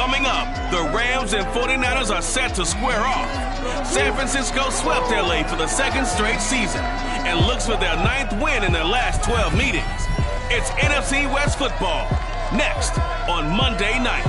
Coming up, the Rams and 49ers are set to square off. San Francisco swept LA for the second straight season and looks for their 9th win in their last 12 meetings. It's NFC West football, next on Monday night.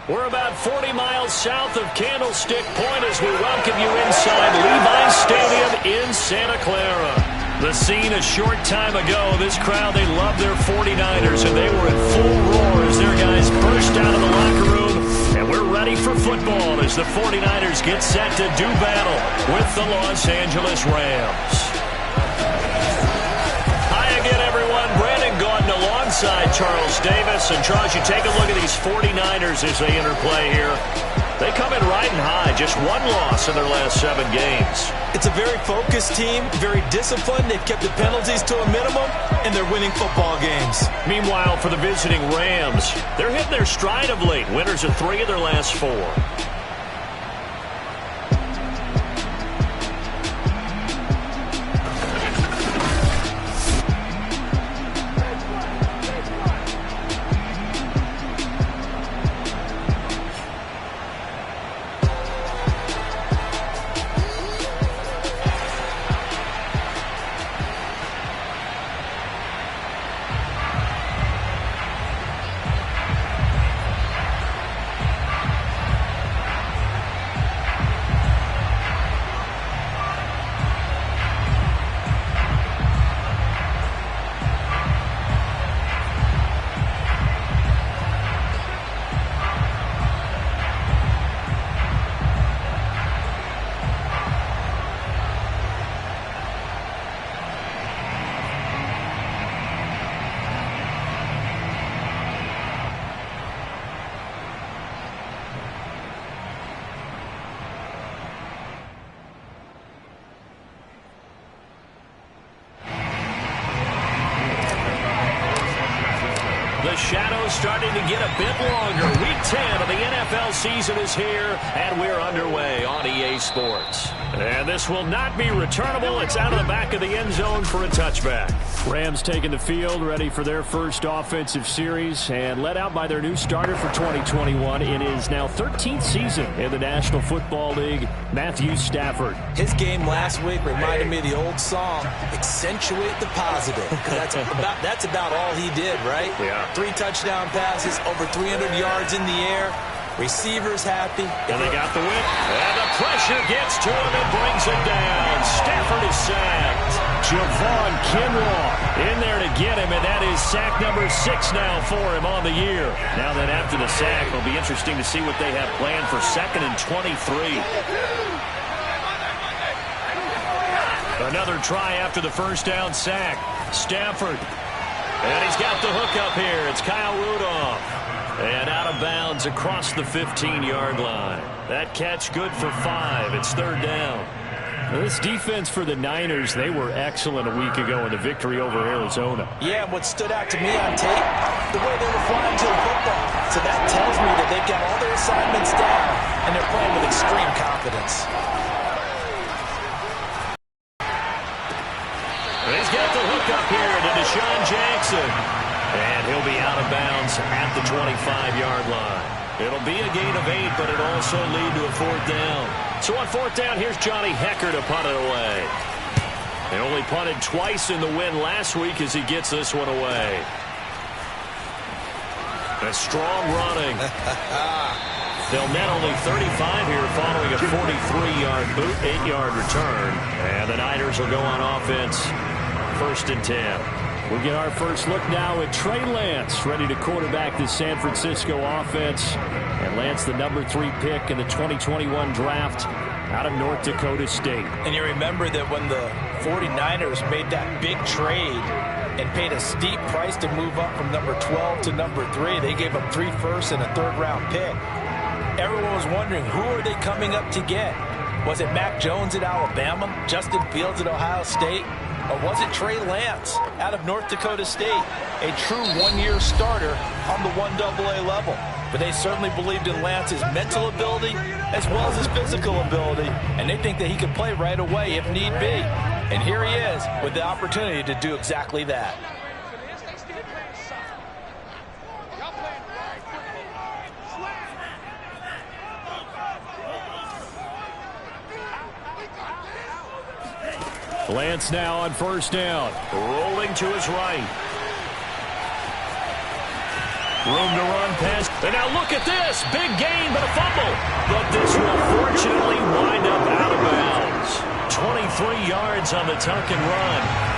We're about 40 miles south of Candlestick Point as we welcome you inside Levi's Stadium in Santa Clara. The scene a short time ago, this crowd, they love their 49ers, and they were in full roar as their guys burst out of the locker room. And we're ready for football as the 49ers get set to do battle with the Los Angeles Rams. Hi again, everyone. Brandon Gaudin alongside Charles Davis. And Charles, you take a look at these 49ers as they interplay here. They come in riding high, just one loss in their last 7 games. It's a very focused team, very disciplined. They've kept the penalties to a minimum, and they're winning football games. Meanwhile, for the visiting Rams, they're hitting their stride of late. Winners of 3 of their last 4. The shadow's starting to get a bit longer. Week 10 of the NFL season is here, and we're underway on EA Sports. And this will not be returnable. It's out of the back of the end zone for a touchback. Rams taking the field, ready for their first offensive series, and led out by their new starter for 2021 in his now 13th season in the National Football League, Matthew Stafford. His game last week reminded me of the old song, Accentuate the Positive. That's about all he did, right? Yeah. 3 touchdown passes, over 300 yards in the air. Receivers happy. And they got the win. And the pressure gets to him and brings it down. Stafford is sacked. Javon Kinlaw in there to get him, and that is sack number 6 now for him on the year. Now that after the sack, it'll be interesting to see what they have planned for 2nd and 23. Another try after the first down sack. Stafford. And he's got the hook up here. It's Kyle Rudolph. And out of bounds across the 15-yard line. That catch good for 5. It's 3rd down. This defense for the Niners, they were excellent a week ago in the victory over Arizona. Yeah, what stood out to me on tape, the way they were flying to the football. So that tells me that they've got all their assignments down, and they're playing with extreme confidence. He's got the hook up here to Deshaun Jackson. And he'll be out of bounds at the 25-yard line. It'll be a gain of 8, but it'll also lead to a 4th down. So on 4th down, here's Johnny Hecker to punt it away. They only punted twice in the win last week as he gets this one away. A strong running. They'll net only 35 here following a 43-yard boot, 8-yard return. And the Niners will go on offense, 1st and 10. We get our first look now at Trey Lance, ready to quarterback the San Francisco offense. And Lance, the number 3 pick in the 2021 draft out of North Dakota State. And you remember that when the 49ers made that big trade and paid a steep price to move up from number 12 to number 3, they gave them 3 firsts and a 3rd-round pick. Everyone was wondering, who are they coming up to get? Was it Mac Jones at Alabama, Justin Fields at Ohio State? Or was it Trey Lance out of North Dakota State, a true one-year starter on the 1AA level? But they certainly believed in Lance's mental ability as well as his physical ability, and they think that he could play right away if need be. And here he is with the opportunity to do exactly that. Lance now on first down. Rolling to his right. Room to run past. And now look at this. Big gain, but a fumble. But this will fortunately wind up out of bounds. 23 yards on the tuck and run.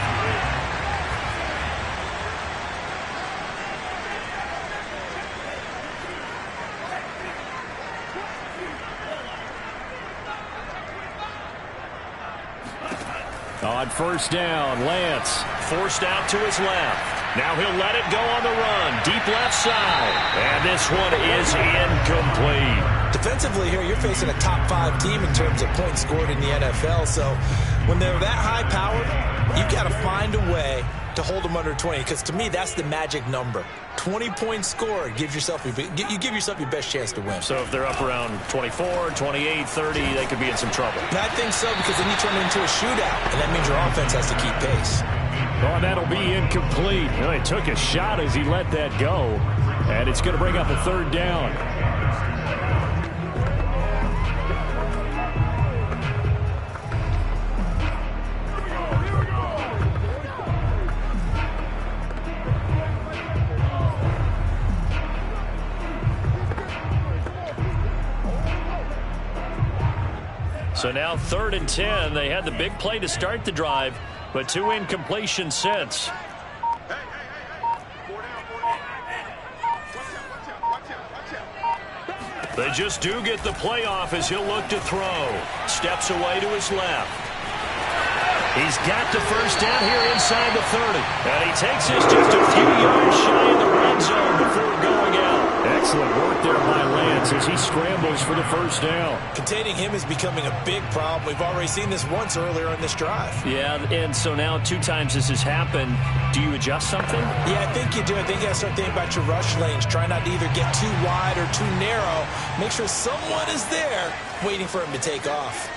On first down, Lance forced out to his left. Now he'll let it go on the run. Deep left side. And this one is incomplete. Defensively here, you're facing a top 5 team in terms of points scored in the NFL. So when they're that high powered, you've got to find a way to hold them under 20. Because to me, that's the magic number. 20 points scored. You give yourself your best chance to win. So if they're up around 24, 28, 30, they could be in some trouble. And I think so, because then you turn it into a shootout. And that means your offense has to keep pace. Oh, that'll be incomplete. You know, he took a shot as he let that go. And it's going to bring up a third down. So now 3rd and 10. They had the big play to start the drive, but 2 incompletions since. They just do get the play off as he'll look to throw. Steps away to his left. He's got the first down here inside the 30. And he takes this just a few yards shy of the red zone before going out. Excellent work there by Lance as he scrambles for the first down. Containing him is becoming a big problem. We've already seen this once earlier in this drive. Yeah, and so now 2 times this has happened. Do you adjust something? Yeah, I think you do. I think you got to start thinking about your rush lanes. Try not to either get too wide or too narrow. Make sure someone is there waiting for him to take off.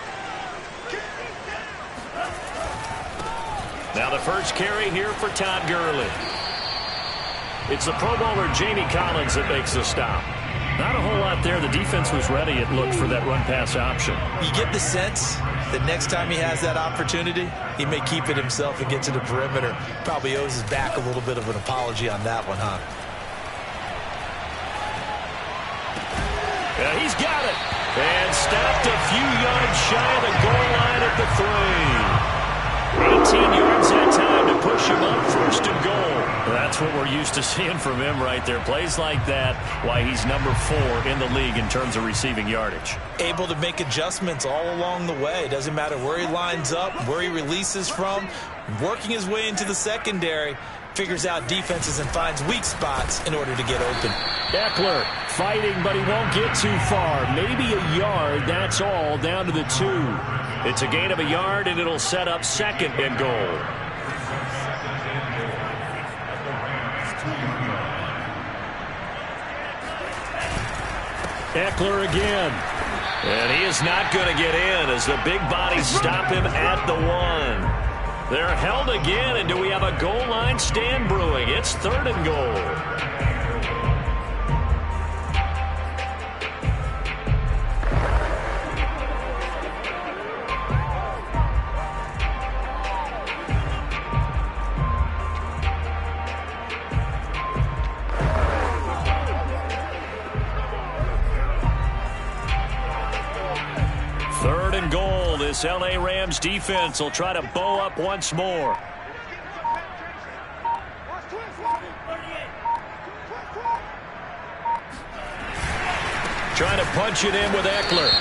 Now the first carry here for Todd Gurley. It's the Pro Bowler Jamie Collins that makes the stop. Not a whole lot there. The defense was ready, it looked, for that run-pass option. You get the sense that next time he has that opportunity, he may keep it himself and get to the perimeter. Probably owes his back a little bit of an apology on that one, huh? Yeah, he's got it. And stopped a few yards shy of the goal line at the 3. 18 yards that time to push him up 1st and goal. That's what we're used to seeing from him right there. Plays like that, why he's number 4 in the league in terms of receiving yardage. Able to make adjustments all along the way. Doesn't matter where he lines up, where he releases from. Working his way into the secondary. Figures out defenses and finds weak spots in order to get open. Eckler fighting, but he won't get too far. Maybe a yard, that's all, down to the 2. It's a gain of a yard, and it'll set up 2nd and goal. Eckler again. And he is not going to get in as the big bodies stop him at the 1. They're held again, and do we have a goal line stand brewing? It's 3rd and goal. This L.A. Rams defense will try to bow up once more. Trying to punch it in with Eckler.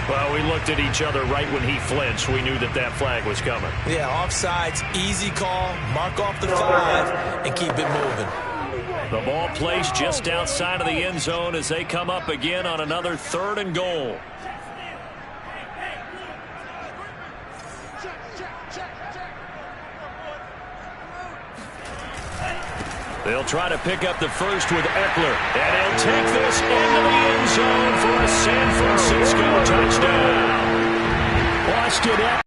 Well, we looked at each other right when he flinched. We knew that that flag was coming. Yeah, offsides, easy call. Mark off the 5 and keep it moving. The ball placed just outside of the end zone as they come up again on another 3rd and goal. They'll try to pick up the first with Eckler. And he'll take this into the end zone for a San Francisco touchdown. Austin Eckler,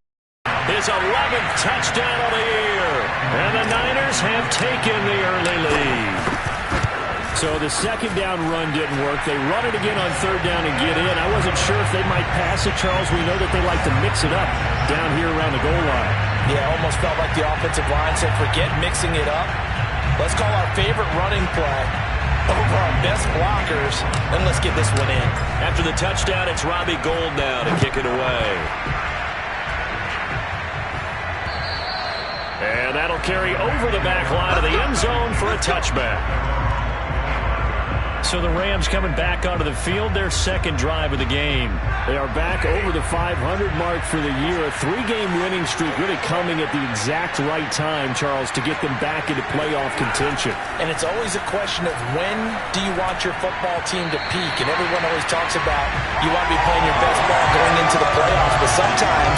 his 11th touchdown of the year. And the Niners have taken the early lead. So the second down run didn't work. They run it again on third down and get in. I wasn't sure if they might pass it, Charles. We know that they like to mix it up down here around the goal line. Yeah, almost felt like the offensive line said, forget mixing it up. Let's call our favorite running play over our best blockers, and let's get this one in. After the touchdown, it's Robbie Gould now to kick it away. And that'll carry over the back line of the end zone for a touchback. So the Rams coming back onto the field, their second drive of the game. They are back over the 500 mark for the year. A 3-game winning streak really coming at the exact right time, Charles, to get them back into playoff contention. And it's always a question of when do you want your football team to peak? And everyone always talks about you want to be playing your best ball going into the playoffs, but sometimes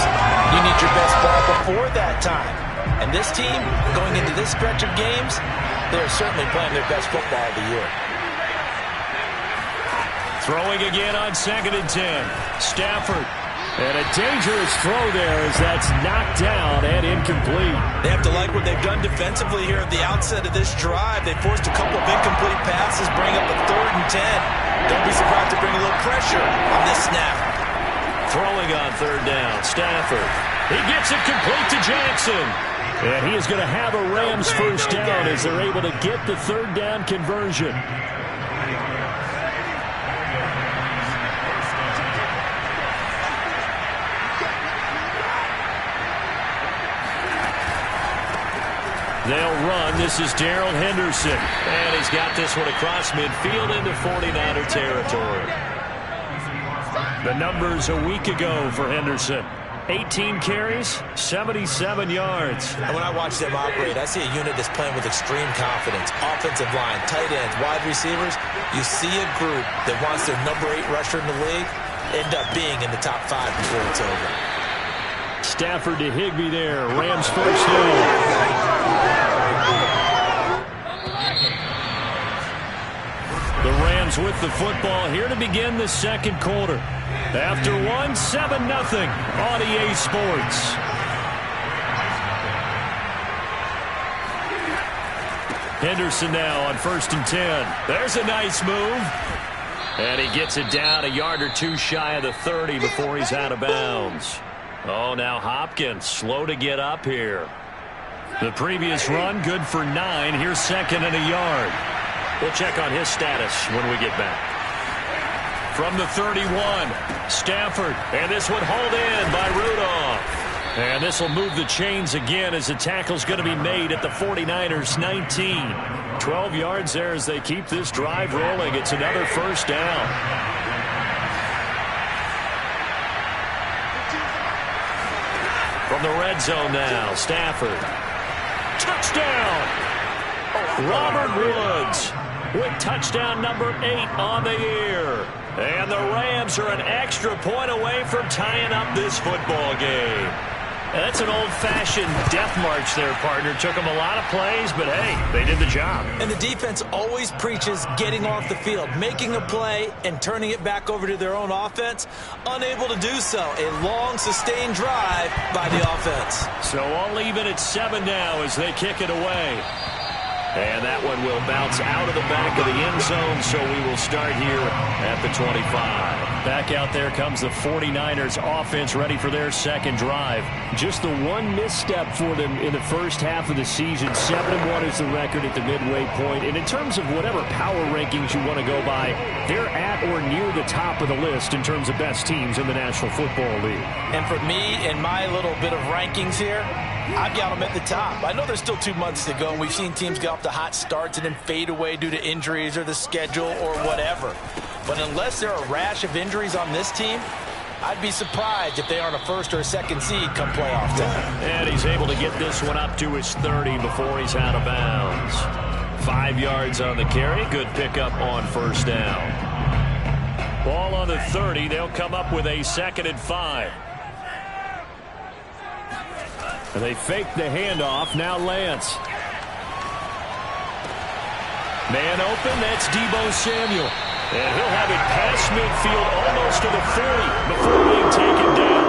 you need your best ball before that time. And this team, going into this stretch of games, they're certainly playing their best football of the year. Throwing again on 2nd and 10. Stafford. And a dangerous throw there as that's knocked down and incomplete. They have to like what they've done defensively here at the outset of this drive. They forced a couple of incomplete passes, bring up a 3rd and 10. Don't be surprised to bring a little pressure on this snap. Throwing on 3rd down. Stafford. He gets it complete to Jackson. And he is going to have a Rams first down as they're able to get the 3rd down conversion. They'll run. This is Darrell Henderson. And he's got this one across midfield into 49er territory. The numbers a week ago for Henderson. 18 carries, 77 yards. And when I watch them operate, I see a unit that's playing with extreme confidence. Offensive line, tight ends, wide receivers. You see a group that wants their number 8 rusher in the league end up being in the top 5 before it's over. Stafford to Higbee there. Rams first down. The Rams with the football here to begin the second quarter. After one, 7-0 on EA Sports. Henderson now on 1st and 10. There's a nice move. And he gets it down a yard or two shy of the 30 before he's out of bounds. Oh, now Hopkins slow to get up here. The previous run good for 9. Here's 2nd and a yard. We'll check on his status when we get back. From the 31, Stafford. And this one hauled in by Rudolph. And this will move the chains again as the tackle's going to be made at the 49ers 19. 12 yards there as they keep this drive rolling. It's another first down. From the red zone now, Stafford. Touchdown! Robert Woods with touchdown number 8 on the year. And the Rams are an extra point away from tying up this football game. That's an old-fashioned death march there, partner. Took them a lot of plays, but hey, they did the job. And the defense always preaches getting off the field, making a play, and turning it back over to their own offense. Unable to do so. A long, sustained drive by the offense. So I'll leave it at 7 now as they kick it away. And that one will bounce out of the back of the end zone, so we will start here at the 25. Back out there comes the 49ers offense ready for their second drive. Just the one misstep for them in the first half of the season. 7-1 is the record at the midway point. And in terms of whatever power rankings you want to go by, they're at or near the top of the list in terms of best teams in the National Football League. And for me, in my little bit of rankings here, I've got them at the top. I know there's still 2 months to go, and we've seen teams get off to hot starts and then fade away due to injuries or the schedule or whatever. But unless there are a rash of injuries on this team, I'd be surprised if they aren't a 1st or a 2nd seed come playoff time. And he's able to get this one up to his 30 before he's out of bounds. 5 yards on the carry. Good pickup on first down. Ball on the 30. They'll come up with a 2nd and 5. And they fake the handoff. Now Lance. Man open, that's Deebo Samuel. And he'll have it past midfield almost to the 40 before being taken down.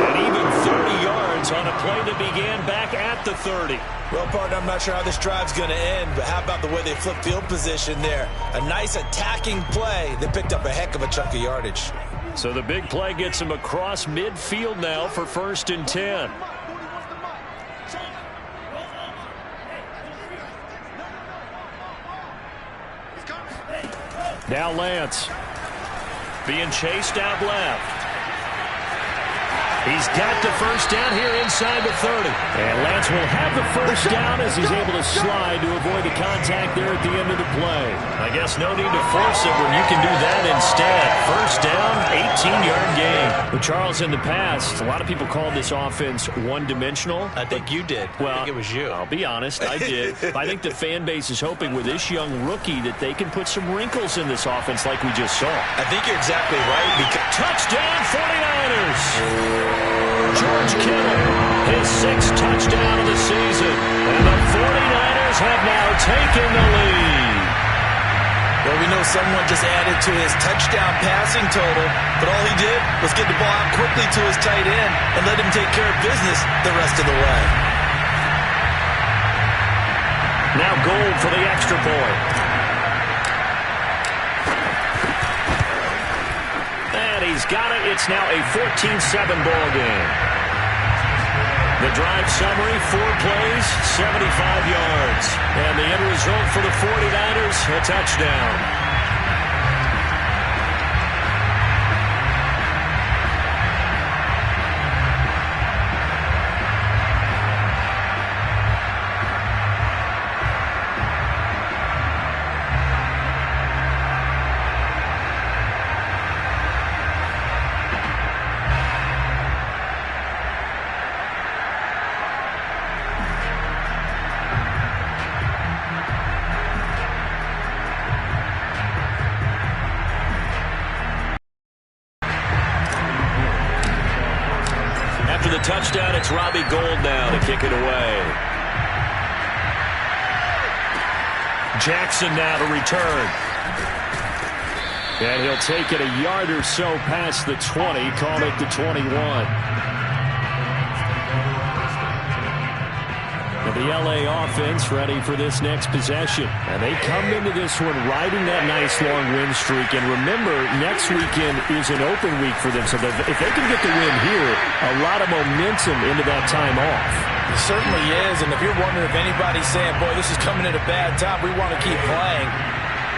And even 30 yards on a play that began back at the 30. Well, partner, I'm not sure how this drive's going to end, but how about the way they flipped field position there? A nice attacking play that picked up a heck of a chunk of yardage. So the big play gets him across midfield now for 1st and 10. Now Lance being chased out left. He's got the first down here inside the 30. And Lance will have the first down as he's able to slide to avoid the contact there at the end of the play. I guess no need to force it when you can do that instead. First down, 18-yard gain. But Charles, in the past, a lot of people called this offense one-dimensional. I think you did. Well, I think it was you. I'll be honest, I did. I think the fan base is hoping with this young rookie that they can put some wrinkles in this offense like we just saw. I think you're exactly right. Touchdown, 49ers! George Kittle, his 6th touchdown of the season. And the 49ers have now taken the lead. Well, we know someone just added to his touchdown passing total, but all he did was get the ball out quickly to his tight end and let him take care of business the rest of the way. Now Gold for the extra point. And he's got it. It's now a 14-7 ball game. The drive summary, 4 plays, 75 yards. And the end result for the 49ers, a touchdown. After the touchdown, it's Robbie Gould now to kick it away. Jackson now to return. And he'll take it a yard or so past the 20, call it the 21. And the LA offense ready for this next possession. And they come into this one riding that nice long win streak. And remember, next weekend is an open week for them. So if they can get the win here, a lot of momentum into that time off. It certainly is. And if you're wondering if anybody's saying, boy, this is coming at a bad time, we want to keep playing,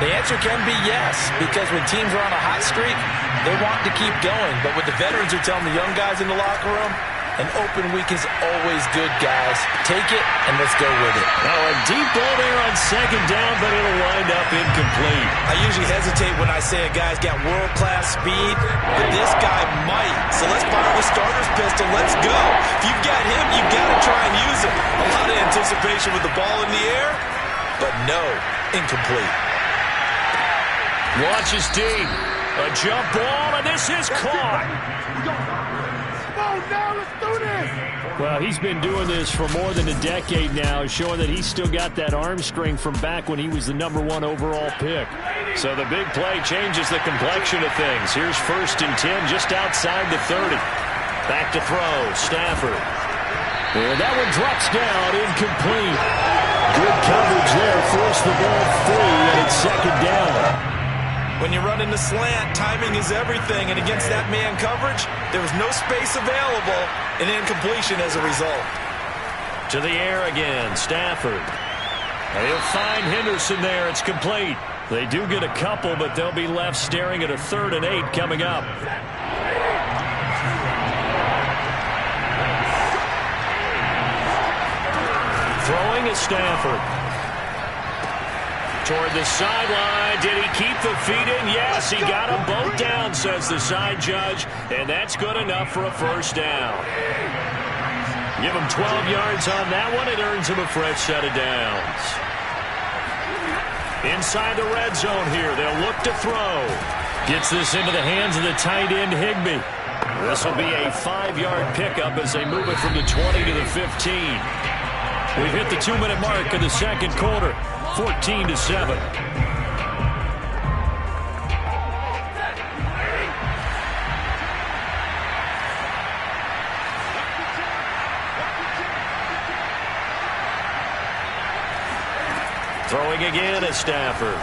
the answer can be yes. Because when teams are on a hot streak, they want to keep going. But what the veterans are telling the young guys in the locker room, an open week is always good, guys. Take it, and let's go with it. Now a deep ball there on 2nd down, but it'll wind up incomplete. I usually hesitate when I say a guy's got world-class speed, but this guy might. So let's fire the starter's pistol. Let's go. If you've got him, you've got to try and use him. A lot of anticipation with the ball in the air, but no, incomplete. Launch is deep. A jump ball, and this is caught. Well, he's been doing this for more than a decade now, showing that he's still got that arm strength from back when he was the #1 overall pick. So the big play changes the complexion of things. Here's 1st and 10 just outside the 30. Back to throw, Stafford. And that one drops down, incomplete. Good coverage there, forced the ball free, and it's 2nd down. When you run in the slant, timing is everything, and against that man coverage, there was no space available, and incompletion as a result. To the air again, Stafford. And he'll find Henderson there. It's complete. They do get a couple, but they'll be left staring at a 3rd and 8 coming up. Throwing is Stafford. Toward the sideline. Did he keep the feet in? Yes, he got them both down, says the side judge. And that's good enough for a 1st down. Give him 12 yards on that one. It earns him a fresh set of downs. Inside the red zone here. They'll look to throw. Gets this into the hands of the tight end, Higbee. This will be a 5-yard pickup as they move it from the 20 to the 15. We've hit the 2-minute mark in the 2nd quarter. 14-7. Throwing again is Stafford.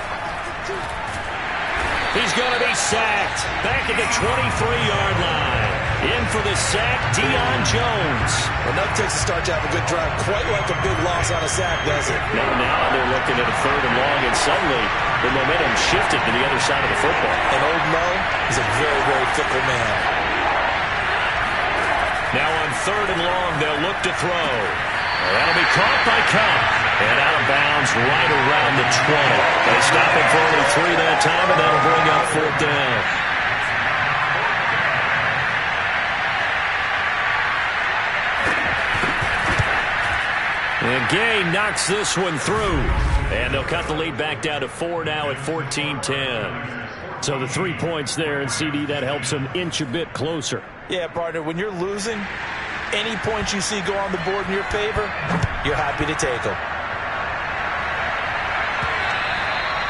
He's going to be sacked. Back at the 23-yard line. In for the sack, Deion Jones. Well, that takes a start to have a good drive. Quite like a big loss on a sack, does it? Now they're looking at a 3rd and long, and suddenly the momentum shifted to the other side of the football. And old Mo is a very, very fickle man. Now on 3rd and long, they'll look to throw. That'll be caught by Cup. And out of bounds right around the 20. They stop him for only 3 that time, and that'll bring up 4th down. And Gay knocks this one through. And they'll cut the lead back down to 4 now at 14-10. So the 3 points there, and CD, that helps them inch a bit closer. Yeah, partner, when you're losing, any points you see go on the board in your favor, you're happy to take them.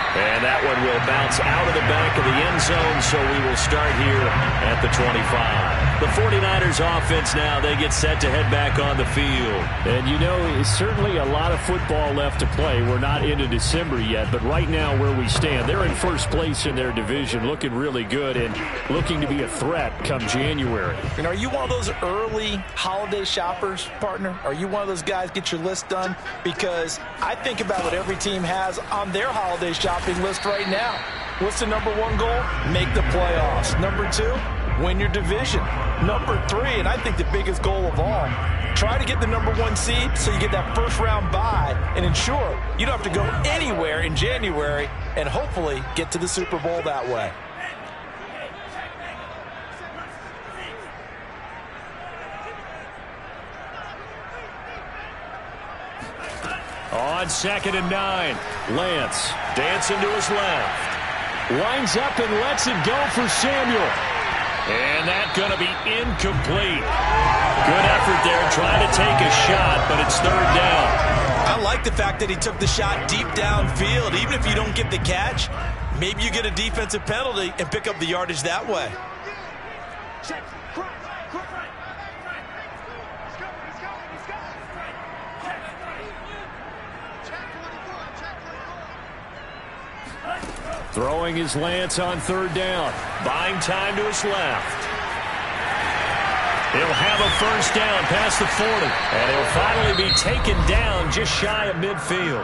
And that one will bounce out of the back of the end zone, so we will start here at the 25. The 49ers offense now, they get set to head back on the field. And you know, it's certainly a lot of football left to play. We're not into December yet, but right now where we stand, they're in first place in their division, looking really good and looking to be a threat come January. And are you one of those early holiday shoppers, partner? Are you one of those guys get your list done? Because I think about what every team has on their holiday shopping list right now. What's the number 1 goal? Make the playoffs. Number 2, win your division. Number 3, and I think the biggest goal of all, try to get the number 1 seed so you get that first round bye and ensure you don't have to go anywhere in January and hopefully get to the Super Bowl that way. On 2nd and 9, Lance dancing to his left. Lines up and lets it go for Samuel. And that's going to be incomplete. Good effort there trying to take a shot, but it's 3rd down. I like the fact that he took the shot deep downfield. Even if you don't get the catch, maybe you get a defensive penalty and pick up the yardage that way. Throwing his Lance on 3rd down. Buying time to his left. He'll have a first down past the 40. And he'll finally be taken down just shy of midfield.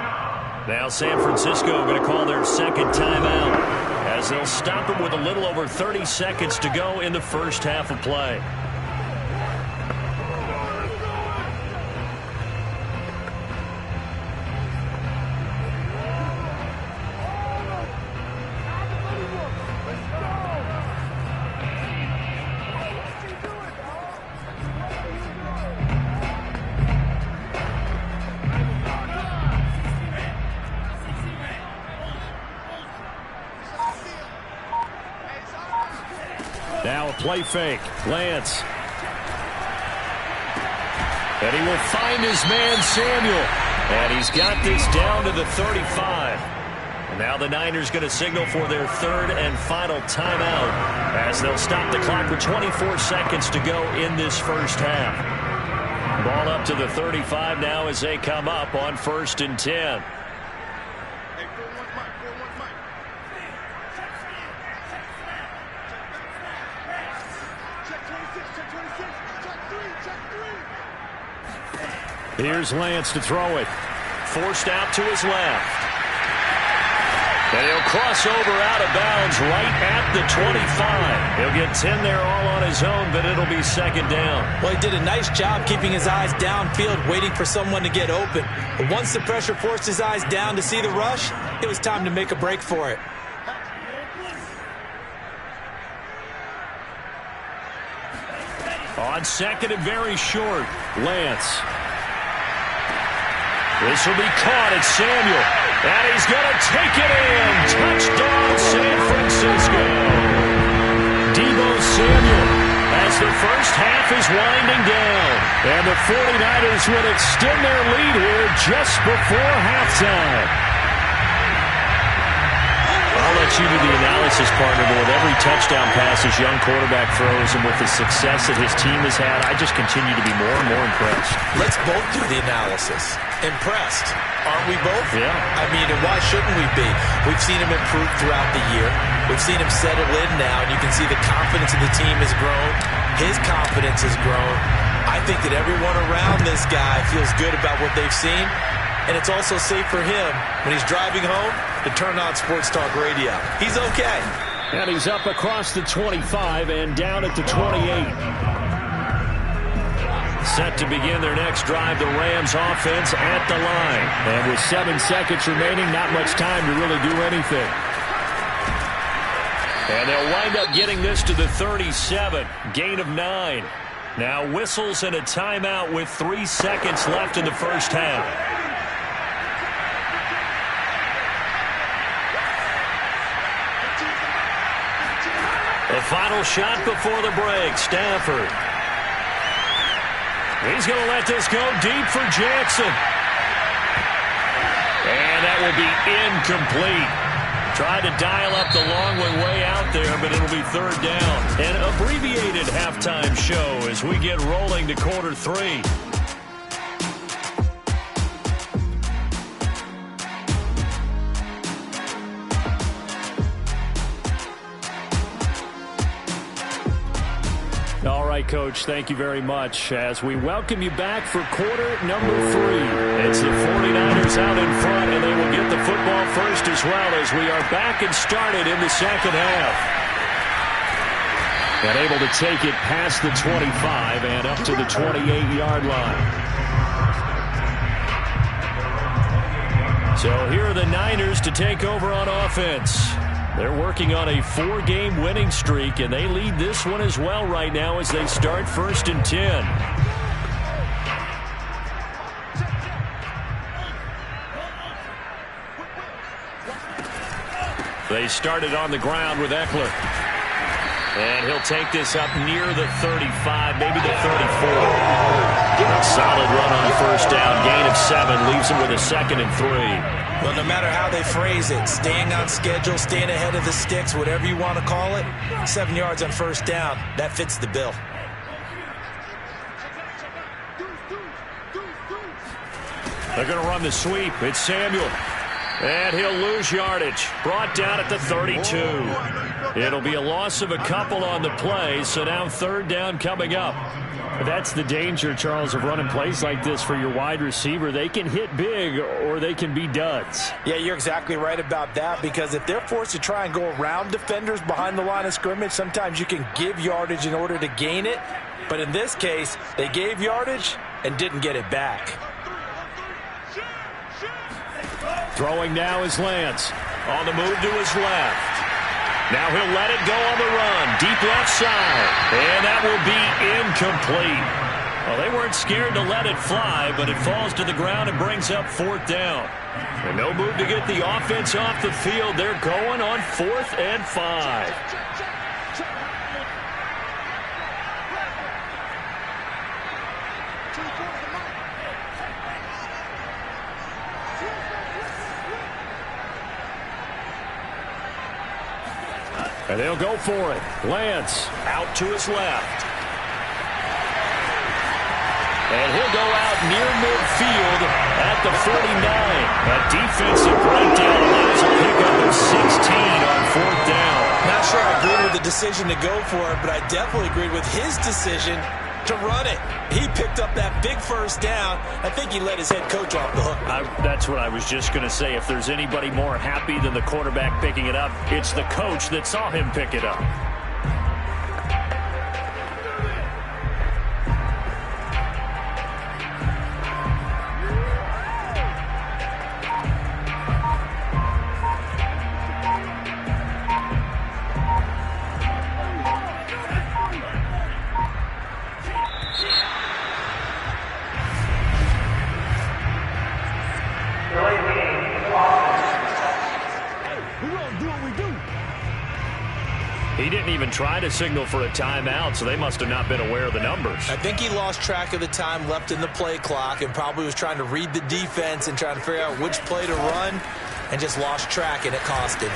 Now San Francisco going to call their 2nd timeout as they'll stop him with a little over 30 seconds to go in the first half of play. Now a play fake. Lance. And he will find his man Samuel. And he's got this down to the 35. And now the Niners going to signal for their 3rd and final timeout as they'll stop the clock with 24 seconds to go in this first half. Ball up to the 35 now as they come up on 1st and 10. Here's Lance to throw it. Forced out to his left. And he'll cross over out of bounds right at the 25. He'll get 10 there all on his own, but it'll be 2nd down. Well, he did a nice job keeping his eyes downfield, waiting for someone to get open. But once the pressure forced his eyes down to see the rush, it was time to make a break for it. On 2nd and very short, Lance. This will be caught at Samuel. And he's going to take it in. Touchdown, San Francisco. Deebo Samuel as the first half is winding down. And the 49ers would extend their lead here just before halftime. let you do the analysis, partner, but with every touchdown pass his young quarterback throws and with the success that his team has had, I just continue to be more and more impressed. Let's both do the analysis. Impressed. Aren't we both? Yeah. I mean, and why shouldn't we be? We've seen him improve throughout the year. We've seen him settle in now, and you can see the confidence of the team has grown. His confidence has grown. I think that everyone around this guy feels good about what they've seen, and it's also safe for him when he's driving home to turn on Sports Talk Radio. He's okay. And he's up across the 25 and down at the 28. Set to begin their next drive, the Rams offense at the line. And with 7 seconds remaining, not much time to really do anything. And they'll wind up getting this to the 37, gain of 9. Now whistles and a timeout with 3 seconds left in the first half. The final shot before the break, Stafford. He's going to let this go deep for Jackson. And that will be incomplete. Tried to dial up the long one way out there, but it'll be third down. An abbreviated halftime show as we get rolling to quarter 3. All right, Coach, thank you very much as we welcome you back for quarter number 3. It's the 49ers out in front, and they will get the football first as well as we are back and started in the second half. And able to take it past the 25 and up to the 28-yard line. So here are the Niners to take over on offense. They're working on a 4-game winning streak, and they lead this one as well right now as they start 1st and 10. They started on the ground with Eckler. And he'll take this up near the 35, maybe the 34. A solid run on first down, gain of 7, leaves him with a 2nd and 3. Well, no matter how they phrase it, staying on schedule, staying ahead of the sticks, whatever you want to call it, 7 yards on first down, that fits the bill. They're going to run the sweep. It's Samuel. And he'll lose yardage. Brought down at the 32. It'll be a loss of a couple on the play, so now third down coming up. That's the danger, Charles, of running plays like this for your wide receiver. They can hit big or they can be duds. Yeah, you're exactly right about that, because if they're forced to try and go around defenders behind the line of scrimmage, sometimes you can give yardage in order to gain it. But in this case, they gave yardage and didn't get it back. Throwing now is Lance. On the move to his left. Now he'll let it go on the run. Deep left side. And that will be incomplete. Well, they weren't scared to let it fly, but it falls to the ground and brings up 4th down. And no move to get the offense off the field. They're going on 4th and 5. And they'll go for it. Lance out to his left. And he'll go out near midfield at the 49. That defensive breakdown allows a pickup of 16 on 4th down. Not sure I agree with the decision to go for it, but I definitely agreed with his decision to run it. He picked up that big first down. I think he let his head coach off the hook. That's what I was just going to say. If there's anybody more happy than the quarterback picking it up, it's the coach that saw him pick it up. He didn't even try to signal for a timeout, so they must have not been aware of the numbers. I think he lost track of the time left in the play clock and probably was trying to read the defense and trying to figure out which play to run and just lost track, and it cost him.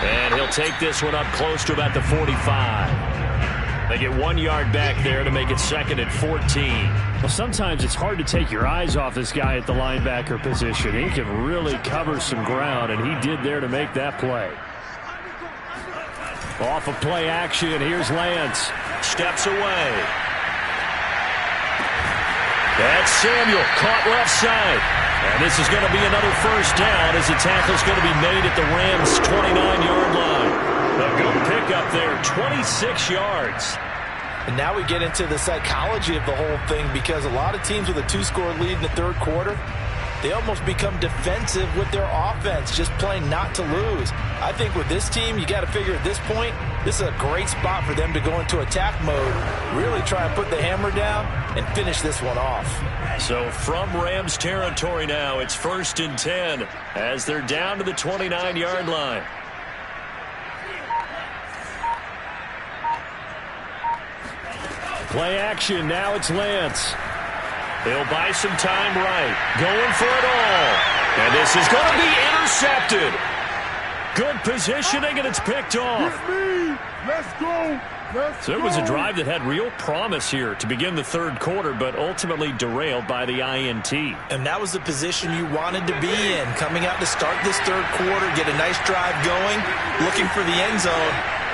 And he'll take this one up close to about the 45. They get 1 yard back there to make it 2nd and 14. Well, sometimes it's hard to take your eyes off this guy at the linebacker position. He can really cover some ground, and he did there to make that play. Off of play action, here's Lance. Steps away. That's Samuel, caught left side. And this is going to be another first down as the tackle's going to be made at the Rams' 29-yard line. A good pickup there, 26 yards. And now we get into the psychology of the whole thing, because a lot of teams with a 2-score lead in the third quarter, they almost become defensive with their offense, just playing not to lose. I think with this team, you got to figure at this point, this is a great spot for them to go into attack mode, really try and put the hammer down and finish this one off. So from Rams territory now, it's 1st and 10 as they're down to the 29-yard line. Play action, now it's Lance. They'll buy some time right. Going for it all. And this is going to be intercepted. Good positioning, and it's picked off. Let's go. So it was a drive that had real promise here to begin the third quarter, but ultimately derailed by the INT. And that was the position you wanted to be in, coming out to start this third quarter, get a nice drive going, looking for the end zone.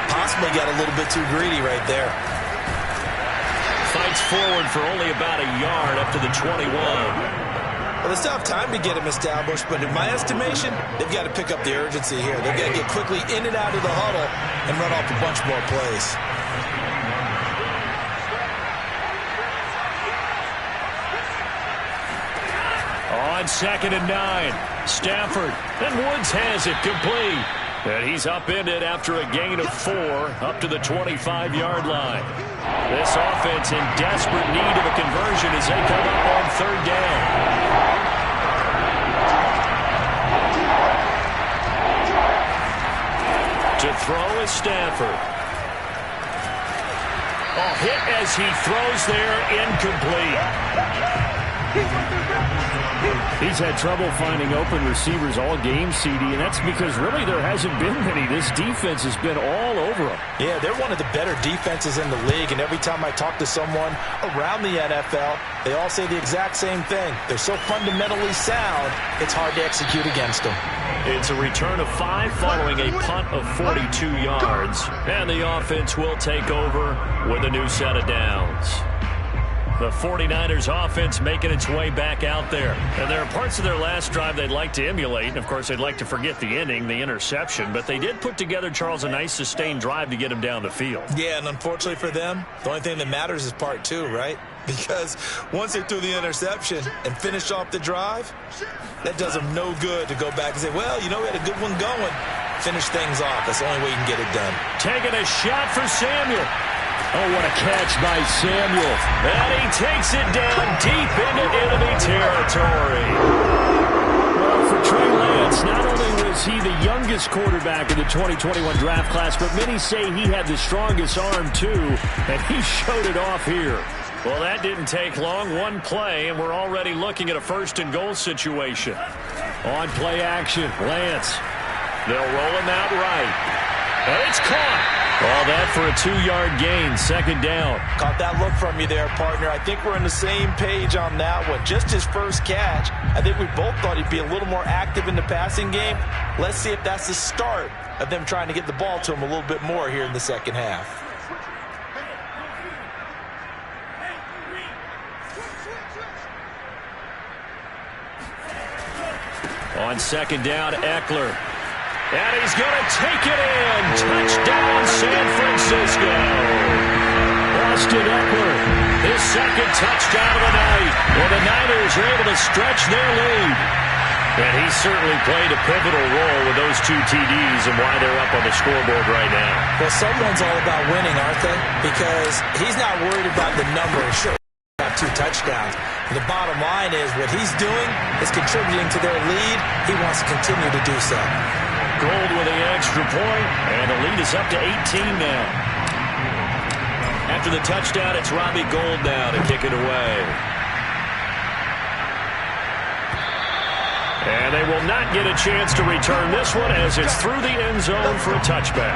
Possibly got a little bit too greedy right there. Fights forward for only about a yard up to the 21. Well, they still have time to get him established, but in my estimation, they've got to pick up the urgency here. They've got to get quickly in and out of the huddle and run off a bunch more plays. On 2nd and 9, Stafford, and Woods has it complete. And he's upended after a gain of 4 up to the 25-yard line. This offense in desperate need of a conversion as they come up on 3rd down. To throw is Stafford. Hit as he throws there, incomplete. He's had trouble finding open receivers all game, CD, and that's because really there hasn't been many. This defense has been all over them. Yeah, they're one of the better defenses in the league, and every time I talk to someone around the NFL, they all say the exact same thing. They're so fundamentally sound, it's hard to execute against them. It's a return of 5 following a punt of 42 yards, and the offense will take over with a new set of downs. The 49ers offense making its way back out there. And there are parts of their last drive they'd like to emulate. And, of course, they'd like to forget the ending, the interception. But they did put together, Charles, a nice sustained drive to get him down the field. Yeah, and unfortunately for them, the only thing that matters is part 2, right? Because once they threw the interception and finished off the drive, that does them no good to go back and say, well, you know, we had a good one going. Finish things off. That's the only way you can get it done. Taking a shot for Samuel. Oh, what a catch by Samuel. And he takes it down deep into enemy territory. Well, for Trey Lance, not only was he the youngest quarterback in the 2021 draft class, but many say he had the strongest arm, too, and he showed it off here. Well, that didn't take long. One play, and we're already looking at a 1st and goal situation. On play action, Lance. They'll roll him out right. And it's caught. All that for a 2-yard gain, 2nd down. Caught that look from you there, partner. I think we're on the same page on that one. Just his first catch. I think we both thought he'd be a little more active in the passing game. Let's see if that's the start of them trying to get the ball to him a little bit more here in the second half. On 2nd down, Eckler. And he's going to take it in. Touchdown, San Francisco. Austin Eckler. His 2nd touchdown of the night. Well, the Niners are able to stretch their lead. And he certainly played a pivotal role with those 2 TDs and why they're up on the scoreboard right now. Well, someone's all about winning, aren't they? Because he's not worried about the number. Sure, got 2 touchdowns. The bottom line is what he's doing is contributing to their lead. He wants to continue to do so. Gold with the extra point, and the lead is up to 18 now. After the touchdown, it's Robbie Gould now to kick it away. And they will not get a chance to return this one as it's through the end zone for a touchback.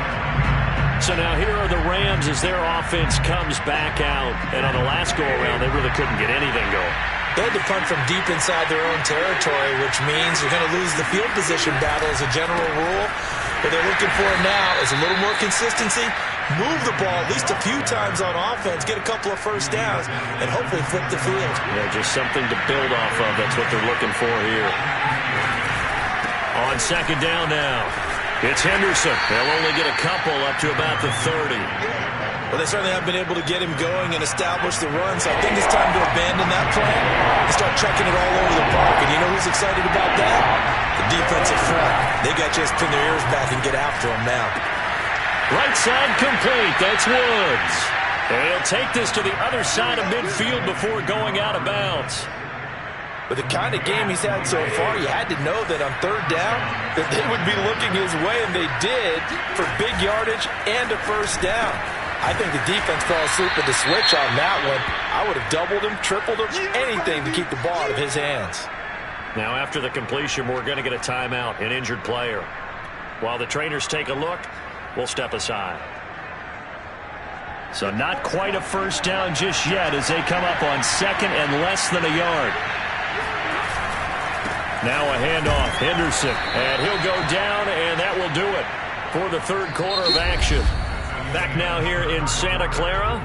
So now here are the Rams as their offense comes back out. And on the last go-around, they really couldn't get anything going. They had to punt from deep inside their own territory, which means you're going to lose the field position battle as a general rule. What they're looking for now is a little more consistency, move the ball at least a few times on offense, get a couple of first downs, and hopefully flip the field. Yeah, just something to build off of. That's what they're looking for here. On second down now, it's Henderson. They'll only get a couple up to about the 30. Well, they certainly have been able to get him going and establish the run, so I think it's time to abandon that plan and start chucking it all over the park. And you know who's excited about that? The defensive front. They got to just pin their ears back and get after him now. Right side complete. That's Woods. And he'll take this to the other side of midfield before going out of bounds. With the kind of game he's had so far, you had to know that on third down that they would be looking his way, and they did, for big yardage and a first down. I think the defense fell asleep with the switch on that one. I would have doubled him, tripled him, anything to keep the ball out of his hands. Now after the completion, we're going to get a timeout, an injured player. While the trainers take a look, we'll step aside. So not quite a first down just yet as they come up on second and less than a yard. Now a handoff, Henderson, and he'll go down, and that will do it for the third quarter of action. Back now here in Santa Clara.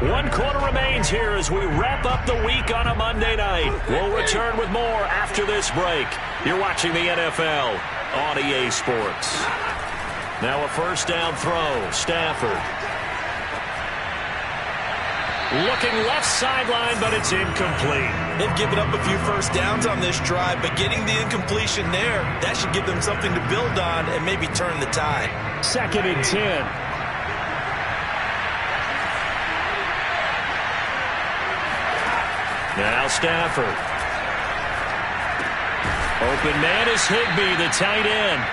1 quarter remains here as we wrap up the week on a Monday night. We'll return with more after this break. You're watching the NFL on EA Sports. Now a first down throw, Stafford. Looking left sideline, but it's incomplete. They've given up a few first downs on this drive, but getting the incompletion there, that should give them something to build on and maybe turn the tide. 2nd and 10. Now Stafford. Open man is Higbee, the tight end.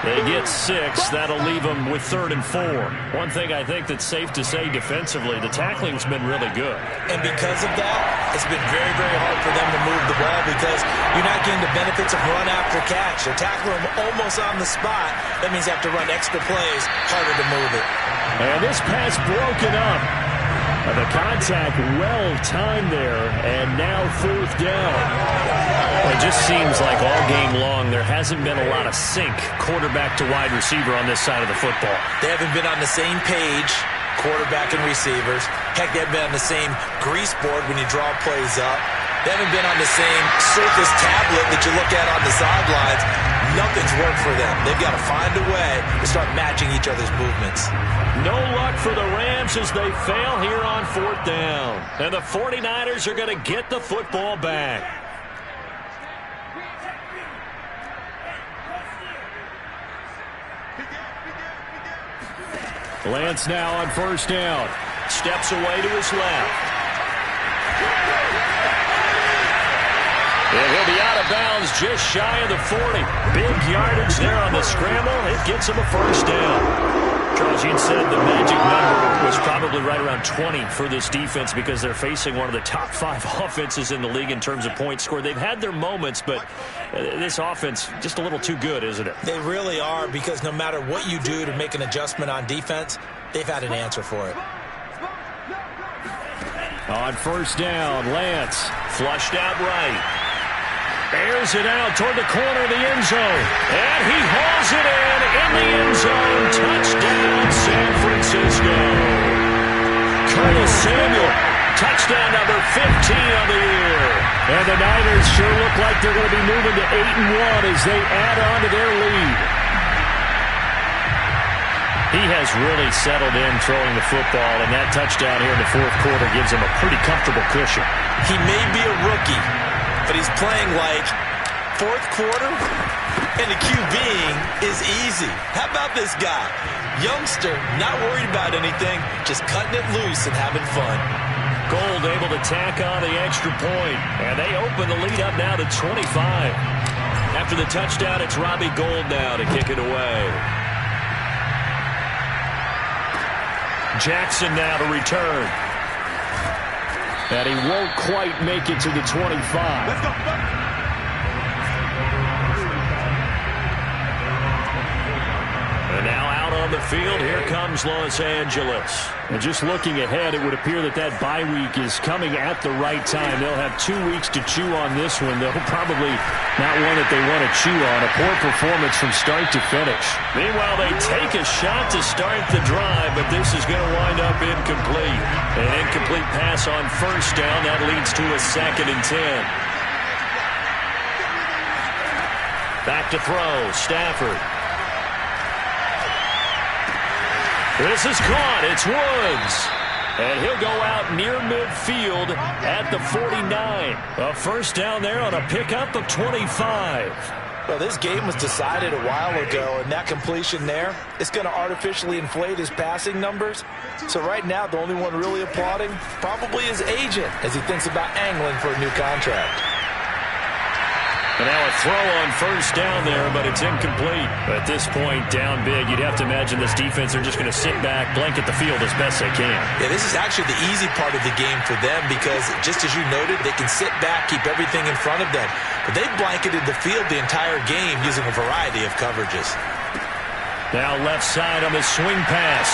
They get 6. That'll leave them with 3rd and 4. One thing I think that's safe to say defensively, the tackling's been really good. And because of that, it's been very, very hard for them to move the ball because you're not getting the benefits of run after catch. They're tackling them almost on the spot. That means they have to run extra plays, harder to move it. And this pass broken up. The contact well-timed there, and now 4th down. It just seems like all game long there hasn't been a lot of sync quarterback to wide receiver on this side of the football. They haven't been on the same page, quarterback and receivers. Heck, they haven't been on the same grease board when you draw plays up. They haven't been on the same surface tablet that you look at on the sidelines. Nothing's worked for them. They've got to find a way to start matching each other's movements. No luck for the Rams as they fail here on 4th down. And the 49ers are going to get the football back. Lance now on first down. Steps away to his left. And he'll be out of bounds just shy of the 40. Big yardage there on the scramble. It gets him a first down. Charles, you said the magic number was probably right around 20 for this defense because they're facing one of the top 5 offenses in the league in terms of points scored. They've had their moments, but this offense just a little too good, isn't it? They really are because no matter what you do to make an adjustment on defense, they've had an answer for it. On first down, Lance flushed out right. Airs it out toward the corner of the end zone. And he hauls it in the end zone. Touchdown, San Francisco. Curtis Samuel, touchdown number 15 of the year. And the Niners sure look like they're going to be moving to 8-1 as they add on to their lead. He has really settled in throwing the football, and that touchdown here in the 4th quarter gives him a pretty comfortable cushion. He may be a rookie, but he's playing like 4th quarter, and the QBing is easy. How about this guy? Youngster, not worried about anything, just cutting it loose and having fun. Gold able to tack on the extra point, and they open the lead up now to 25. After the touchdown, it's Robbie Gould now to kick it away. Jackson now to return. And he won't quite make it to the 25. Let's go. on the field. Here comes Los Angeles. And just looking ahead, it would appear that that bye week is coming at the right time. They'll have 2 weeks to chew on this one. They'll probably not one that they want to chew on. A poor performance from start to finish. Meanwhile, they take a shot to start the drive, but this is going to wind up incomplete. An incomplete pass on first down. That leads to a 2nd and 10. Back to throw, Stafford. This is caught. It's Woods. And he'll go out near midfield at the 49. A first down there on a pickup of 25. Well, this game was decided a while ago, and that completion there, it's going to artificially inflate his passing numbers. So right now, the only one really applauding probably his agent as he thinks about angling for a new contract. And now a throw on first down there, but it's incomplete. At this point, down big, you'd have to imagine this defense are just going to sit back, blanket the field as best they can. Yeah, this is actually the easy part of the game for them because, just as you noted, they can sit back, keep everything in front of them. But they've blanketed the field the entire game using a variety of coverages. Now left side on the swing pass.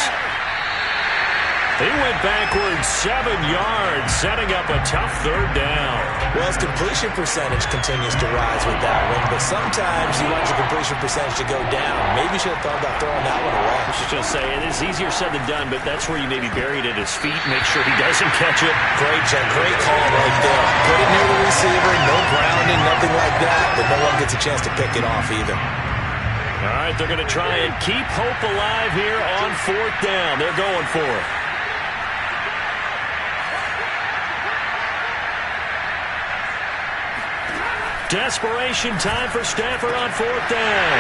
He went backwards 7 yards, setting up a tough third down. Well, his completion percentage continues to rise with that one, but sometimes you want your completion percentage to go down. Maybe you should have thought about throwing that one away. I was just say, it is easier said than done, but that's where you maybe buried at his feet. Make sure he doesn't catch it. Great call right there. Put it near the receiver, no grounding, nothing like that, but no one gets a chance to pick it off either. All right, they're going to try and keep hope alive here on 4th down. They're going for it. Desperation time for Stafford on 4th down.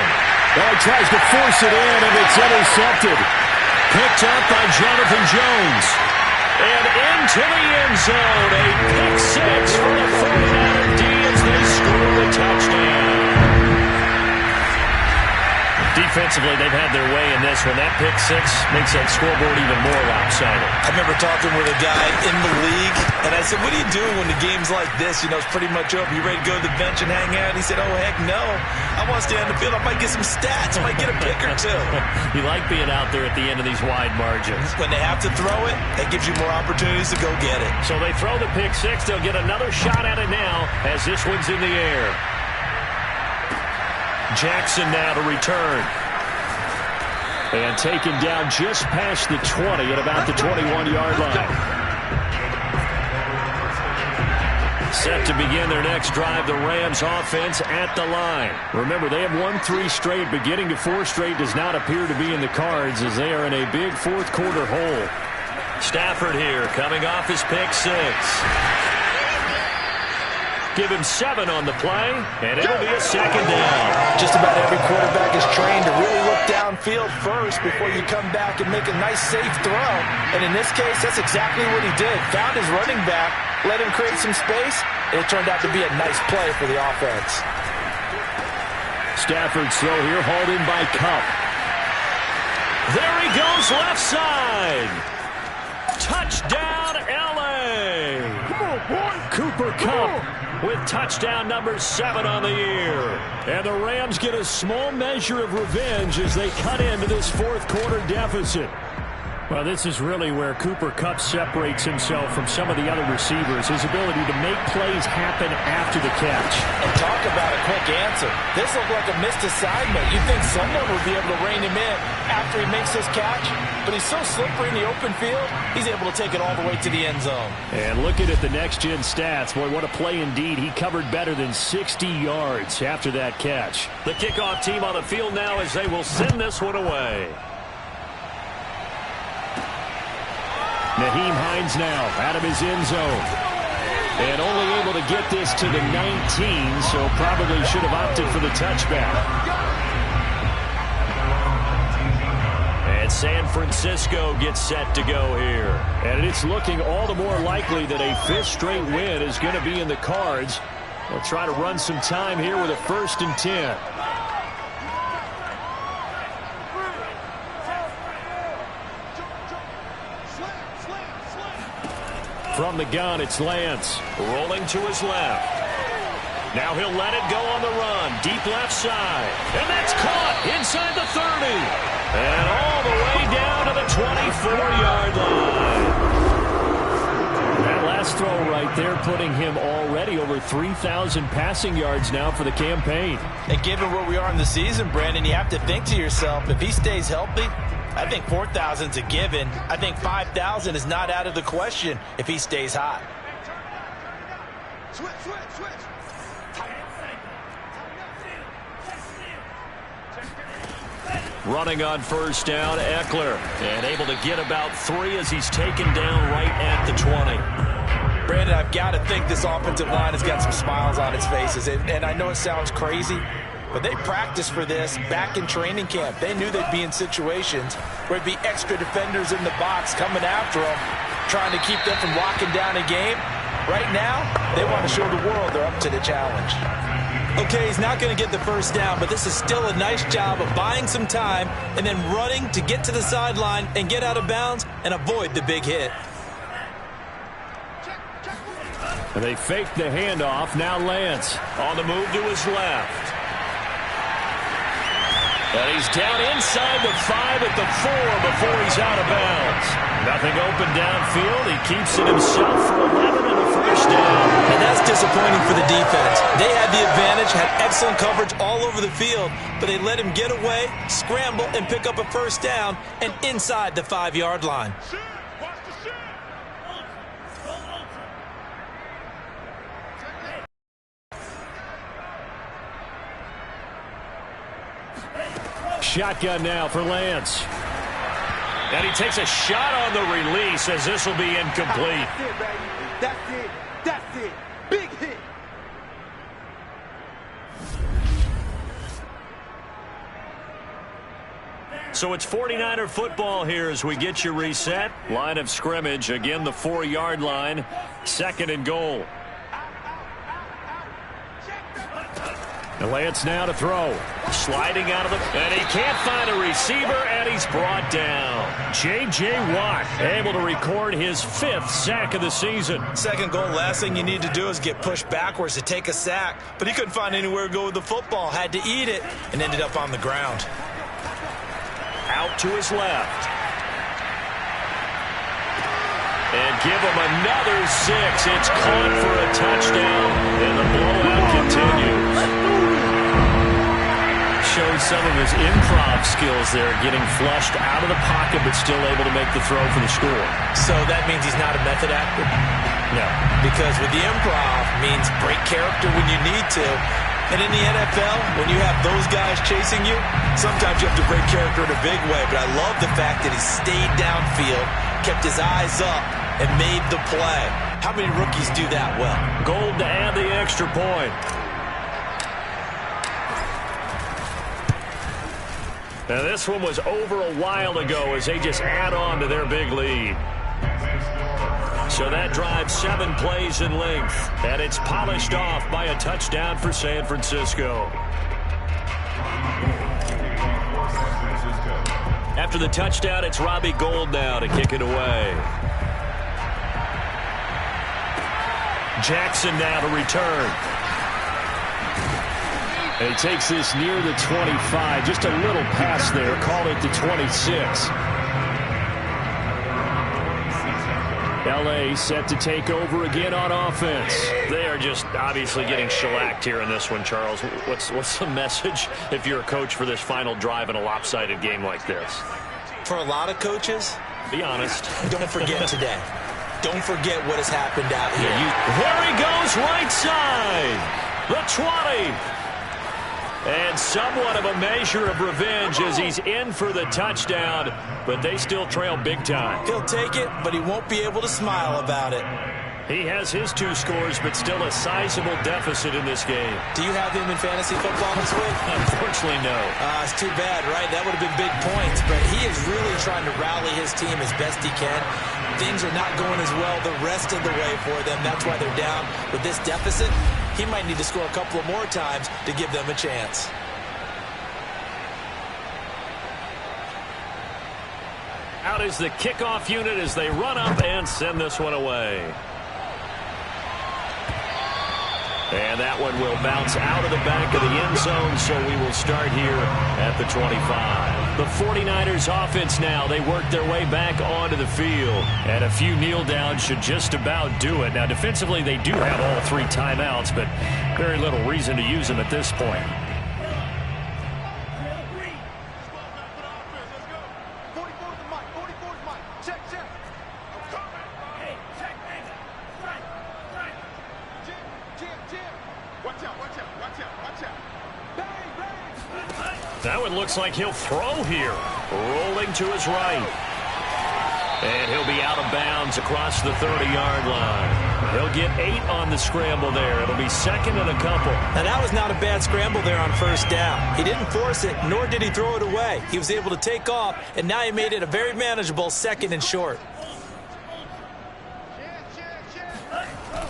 Well, he tries to force it in, and it's intercepted. Picked up by Jonathan Jones. And into the end zone. A pick 6 for the 49er D as they score the touchdown. Defensively, they've had their way in this one. That pick 6 makes that scoreboard even more lopsided. I remember talking with a guy in the league, and I said, what are you doing when the game's like this? You know, it's pretty much over. You ready to go to the bench and hang out? He said, oh, heck no. I want to stay on the field. I might get some stats. I might get a pick or two. You like being out there at the end of these wide margins. When they have to throw it, that gives you more opportunities to go get it. So they throw the pick 6. They'll get another shot at it now as this one's in the air. Jackson now to return. And taken down just past the 20 at about the 21-yard line. Set to begin their next drive, the Rams offense at the line. Remember, they have won 3 straight, but getting to 4 straight does not appear to be in the cards as they are in a big fourth quarter hole. Stafford here coming off his pick 6. Give him 7 on the play, and it'll be a 2nd down. Just about every quarterback is trained to really look downfield first before you come back and make a nice, safe throw. And in this case, that's exactly what he did. Found his running back, let him create some space, and it turned out to be a nice play for the offense. Stafford's throw here, hauled in by Kupp. There he goes, left side. Touchdown, L.A. Come on, boy. Cooper Kupp with touchdown number 7 on the year. And the Rams get a small measure of revenge as they cut into this fourth quarter deficit. Well, this is really where Cooper Kupp separates himself from some of the other receivers. His ability to make plays happen after the catch. And talk about a quick answer. This looked like a missed assignment. You'd think someone would be able to rein him in after he makes this catch. But he's so slippery in the open field, he's able to take it all the way to the end zone. And looking at the next-gen stats, boy, what a play indeed. He covered better than 60 yards after that catch. The kickoff team on the field now as they will send this one away. Nyheim Hines now out of his end zone. And only able to get this to the 19, so probably should have opted for the touchback. And San Francisco gets set to go here. And it's looking all the more likely that a 5th straight win is going to be in the cards. They'll try to run some time here with a 1st and 10. From the gun, it's Lance. Rolling to his left. Now he'll let it go on the run. Deep left side. And that's caught inside the 30. And all goal right there, putting him already over 3,000 passing yards now for the campaign. And given where we are in the season, Brandon, you have to think to yourself, if he stays healthy, I think 4,000 is a given. I think 5,000 is not out of the question if he stays hot. Switch. Running on first down, Eckler. And able to get about 3 as he's taken down right at the 20. Brandon, I've got to think this offensive line has got some smiles on its faces. And I know it sounds crazy, but they practiced for this back in training camp. They knew they'd be in situations where there'd be extra defenders in the box coming after them, trying to keep them from locking down a game. Right now, they want to show the world they're up to the challenge. Okay, he's not going to get the first down, but this is still a nice job of buying some time and then running to get to the sideline and get out of bounds and avoid the big hit. And they fake the handoff. Now Lance on the move to his left. And he's down inside the 5 at the 4 before he's out of bounds. Nothing open downfield. He keeps it himself for 11 and a first down. And that's disappointing for the defense. They had the advantage, had excellent coverage all over the field, but they let him get away, scramble, and pick up a first down and inside the 5-yard line. shotgun now for Lance. And he takes a shot on the release as this will be incomplete. That's it, baby. That's it. That's it. Big hit. So it's 49er football here as we get you reset. Line of scrimmage, again the 4-yard line. 2nd and goal. And Lance now to throw. Sliding out of the... And he can't find a receiver, and he's brought down. J.J. Watt able to record his 5th sack of the season. 2nd goal, last thing you need to do is get pushed backwards to take a sack. But he couldn't find anywhere to go with the football. Had to eat it and ended up on the ground. Out to his left. And give him another 6. It's caught for a touchdown, and the blowout continues. Showed some of his improv skills there, getting flushed out of the pocket, but still able to make the throw for the score. So that means he's not a method actor? No. Because with the improv means break character when you need to. And in the NFL, when you have those guys chasing you, sometimes you have to break character in a big way. But I love the fact that he stayed downfield, kept his eyes up, and made the play. How many rookies do that well? Gold to add the extra point. Now this one was over a while ago as they just add on to their big lead. So that drives 7 plays in length, and it's polished off by a touchdown for San Francisco. After the touchdown, it's Robbie Gould now to kick it away. Jackson now to return. And he takes this near the 25, just a little pass there, called it the 26. L.A. set to take over again on offense. They are just obviously getting shellacked here in this one, Charles. What's the message if you're a coach for this final drive in a lopsided game like this? For a lot of coaches, be honest. Don't forget today. Don't forget what has happened out here. There he goes, right side. The 20. And somewhat of a measure of revenge as he's in for the touchdown, but they still trail big time. He'll take it, but he won't be able to smile about it. He has his 2 scores, but still a sizable deficit in this game. Do you have him in fantasy football this week? Unfortunately, no. It's too bad, right? That would have been big points, but he is really trying to rally his team as best he can. Things are not going as well the rest of the way for them. That's why they're down with this deficit. He might need to score a couple of more times to give them a chance. Out is the kickoff unit as they run up and send this one away. And that one will bounce out of the back of the end zone, so we will start here at the 25. The 49ers offense now, they work their way back onto the field. And a few kneel downs should just about do it. Now, defensively, they do have all 3 timeouts, but very little reason to use them at this point. That one looks like he'll throw here. Rolling to his right. And he'll be out of bounds across the 30-yard line. He'll get 8 on the scramble there. It'll be second and a couple. Now, that was not a bad scramble there on first down. He didn't force it, nor did he throw it away. He was able to take off, and now he made it a very manageable second and short.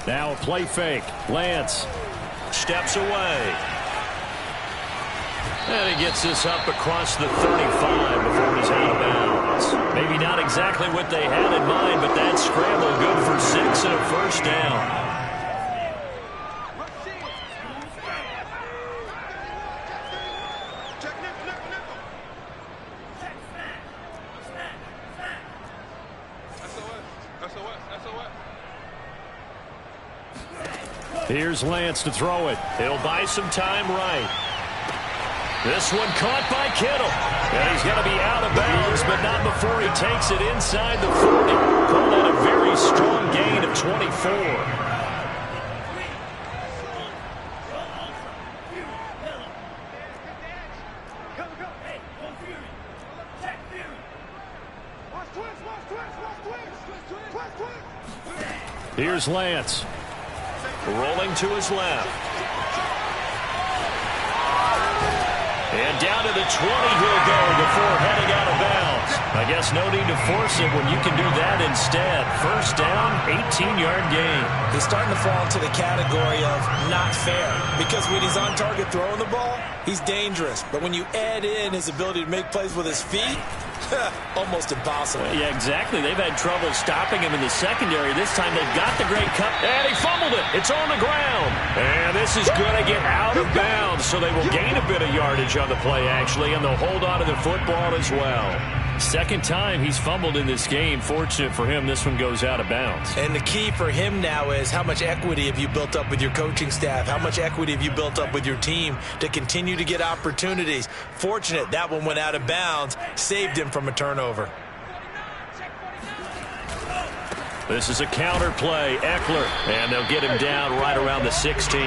Now a play fake. Lance Steps away. And he gets this up across the 35 before he's out of bounds. Maybe not exactly what they had in mind, but that scramble good for 6 and a first down. Here's Lance to throw it. He'll buy some time right. This one caught by Kittle. And he's going to be out of bounds, but not before he takes it inside the 40. Call that a very strong gain of 24. Here's Lance. Rolling to his left. And down to the 20 he'll go before heading out of bounds. I guess no need to force it when you can do that instead. First down, 18-yard gain. He's starting to fall into the category of not fair, because when he's on target throwing the ball, he's dangerous. But when you add in his ability to make plays with his feet, almost impossible. Yeah, exactly. They've had trouble stopping him in the secondary. This time they've got the great cut, and he fumbled it. It's on the ground. And this is going to get out of bounds, so they will gain a bit of yardage on the play, actually, and they'll hold on to the football as well. Second time he's fumbled in this game. Fortunate for him, this one goes out of bounds. And the key for him now is how much equity have you built up with your coaching staff? How much equity have you built up with your team to continue to get opportunities? Fortunate that one went out of bounds, saved him from a turnover. This is a counter play. Eckler, and they'll get him down right around the 16.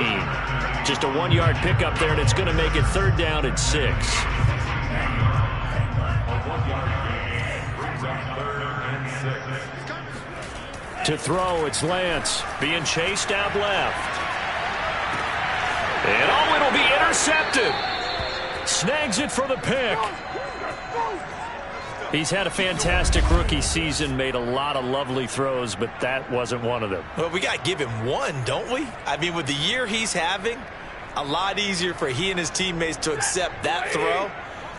Just a 1-yard pickup there, and it's going to make it third down and 6. To throw, it's Lance. Being chased out left. And oh, it'll be intercepted. Snags it for the pick. He's had a fantastic rookie season, made a lot of lovely throws, but that wasn't one of them. Well, we got to give him one, don't we? I mean, with the year he's having, a lot easier for he and his teammates to accept that throw,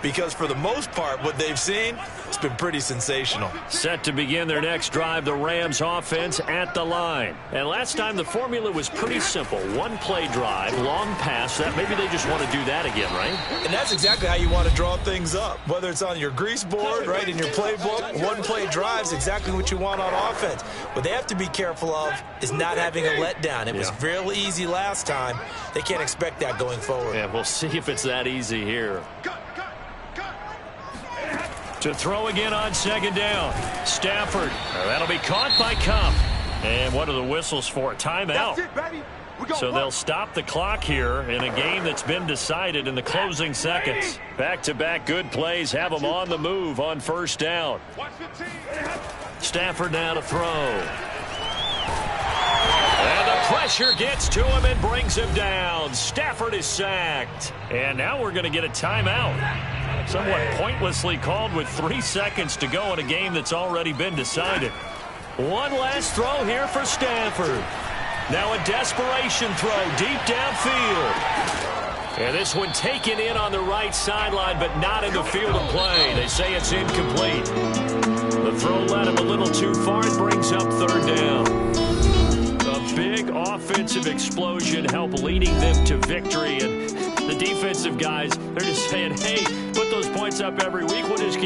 because for the most part, what they've seen, it's been pretty sensational. Set to begin their next drive, the Rams offense at the line. And last time the formula was pretty simple. One play drive, long pass. That maybe they just want to do that again, right? And that's exactly how you want to draw things up. Whether it's on your grease board, right, in your playbook, one play drive is exactly what you want on offense. What they have to be careful of is not having a letdown. It was real easy last time. They can't expect that going forward. Yeah, we'll see if it's that easy here. To throw again on second down. Stafford. That'll be caught by Cup. And what are the whistles for? Timeout. So they'll stop the clock here in a game that's been decided in the closing seconds. Back-to-back good plays have them on the move on first down. Stafford now to throw. And the pressure gets to him and brings him down. Stafford is sacked. And now we're going to get a timeout. Somewhat pointlessly called with 3 seconds to go in a game that's already been decided. One last throw here for Stafford. Now a desperation throw deep downfield. And this one taken in on the right sideline, but not in the field of play. They say it's incomplete. The throw led him a little too far. It brings up third down. big offensive explosion help leading them to victory. And the defensive guys, they're just saying, hey, put those points up every week. We'll just